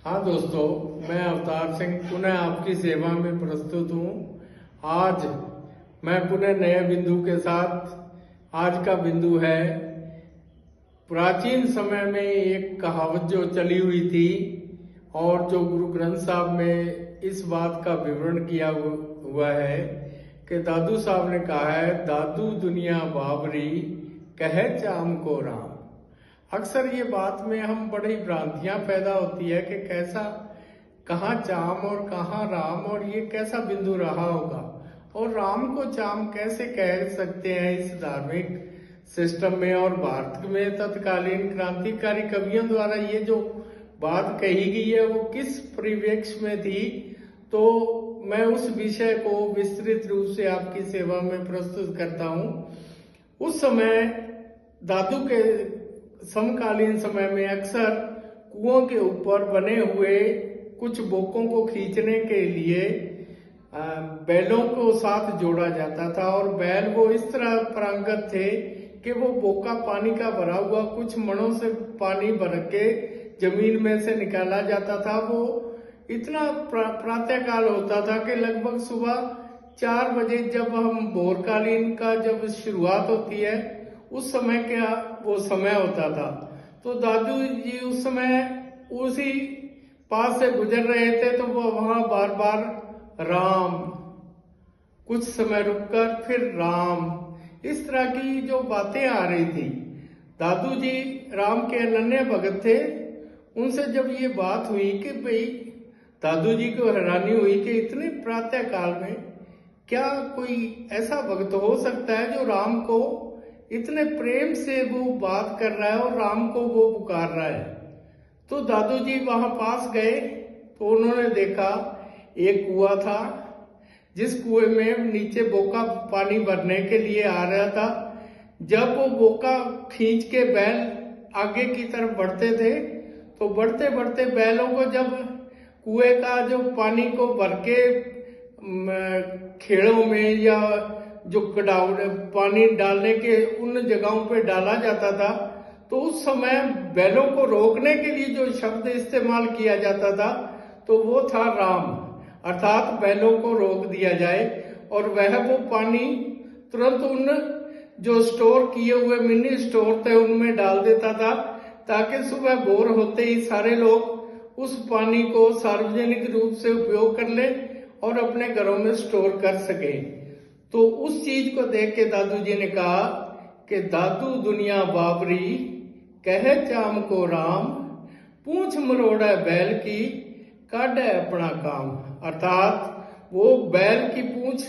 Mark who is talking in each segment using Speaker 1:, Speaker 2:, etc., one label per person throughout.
Speaker 1: हाँ दोस्तों, मैं अवतार सिंह पुनः आपकी सेवा में प्रस्तुत हूँ। आज मैं पुनः नए बिंदु के साथ, आज का बिंदु है प्राचीन समय में एक कहावत जो चली हुई थी और जो गुरु ग्रंथ साहब में इस बात का विवरण किया हुआ है कि दादू साहब ने कहा है, दादू दुनिया बाबरी कहे चाम को राम। अक्सर ये बात में हम बड़ी भ्रांतियां पैदा होती है कि कैसा, कहाँ चाम और कहाँ राम, और ये कैसा बिंदु रहा होगा, और राम को चाम कैसे कह सकते हैं इस धार्मिक सिस्टम में। और भारत में तत्कालीन क्रांतिकारी कवियों द्वारा ये जो बात कही गई है वो किस परिप्रेक्ष्य में थी, तो मैं उस विषय को विस्तृत रूप से आपकी सेवा में प्रस्तुत करता हूँ। उस समय दादू के समकालीन समय में अक्सर कुओं के ऊपर बने हुए कुछ बोकों को खींचने के लिए बैलों को साथ जोड़ा जाता था, और बैल वो इस तरह पारंगत थे कि वो बोका पानी का भरा हुआ कुछ मणों से पानी भर के जमीन में से निकाला जाता था। वो इतना प्रातःकाल होता था कि लगभग सुबह 4 बजे जब हम भोरकालीन का जब शुरुआत होती है उस समय क्या वो समय होता था। तो दादू जी उस समय उसी पास से गुजर रहे थे, तो वो वहां बार बार राम, कुछ समय रुककर फिर राम, इस तरह की जो बातें आ रही थी। दादू जी राम के अनन्य भगत थे। उनसे जब ये बात हुई कि भाई, दादू जी को हैरानी हुई कि इतने प्रातः काल में क्या कोई ऐसा भक्त हो सकता है जो राम को इतने प्रेम से वो बात कर रहा है और राम को वो पुकार रहा है। तो दादू जी वहां पास गए तो उन्होंने देखा एक कुआं था, जिस कुएं में नीचे बोका पानी भरने के लिए आ रहा था। जब वो बोका खींच के बैल आगे की तरफ बढ़ते थे, तो बढ़ते बढ़ते बैलों को जब कुएं का जो पानी को भर के खेड़ों में या जो कटाव पानी डालने के उन जगहों पे डाला जाता था, तो उस समय बैलों को रोकने के लिए जो शब्द इस्तेमाल किया जाता था तो वो था राम, अर्थात बैलों को रोक दिया जाए और वह वो पानी तुरंत उन जो स्टोर किए हुए मिनी स्टोर थे उनमें डाल देता था, ताकि सुबह भोर होते ही सारे लोग उस पानी को सार्वजनिक रूप से उपयोग कर ले और अपने घरों में स्टोर कर सके। तो उस चीज को देख के दादू जी ने कहा कि दादू दुनिया बाबरी कहे चाम को राम, पूंछ मरोड़ा बैल की काढ़े अपना काम। अर्थात वो बैल की पूंछ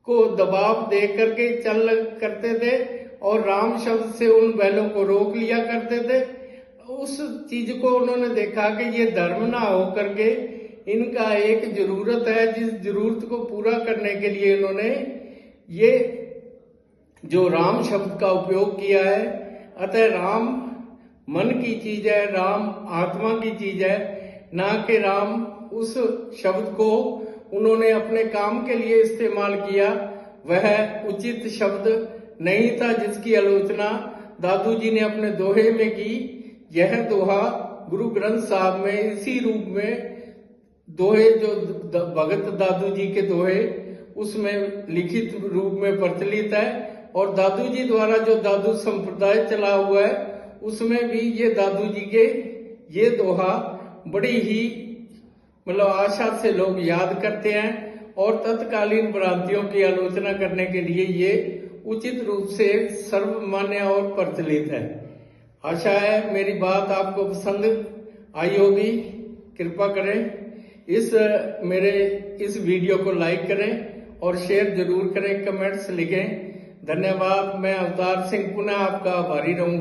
Speaker 1: को दबाव दे करके चल करते थे और राम शब्द से उन बैलों को रोक लिया करते थे। उस चीज को उन्होंने देखा कि ये धर्म ना हो करके इनका एक जरूरत है, जिस जरूरत को पूरा करने के लिए इन्होंने ये जो राम शब्द का उपयोग किया है। अतः राम मन की चीज है, राम आत्मा की चीज है, ना कि राम उस शब्द को उन्होंने अपने काम के लिए इस्तेमाल किया, वह उचित शब्द नहीं था जिसकी आलोचना दादू जी ने अपने दोहे में की। यह दोहा गुरु ग्रंथ साहब में इसी रूप में दोहे, जो भगत दादू जी के दोहे उसमें लिखित रूप में प्रचलित है, और दादू जी द्वारा जो दादू संप्रदाय चला हुआ है उसमें भी ये दादू जी के ये दोहा बड़ी ही आशा से लोग याद करते हैं, और तत्कालीन भ्रांतियों की आलोचना करने के लिए ये उचित रूप से सर्वमान्य और प्रचलित है। आशा है मेरी बात आपको पसंद आई होगी। कृपा करें मेरे इस वीडियो को लाइक करें और शेयर जरूर करें, कमेंट्स लिखें। धन्यवाद। मैं अवतार सिंह पुनः आपका आभारी रहूंगा।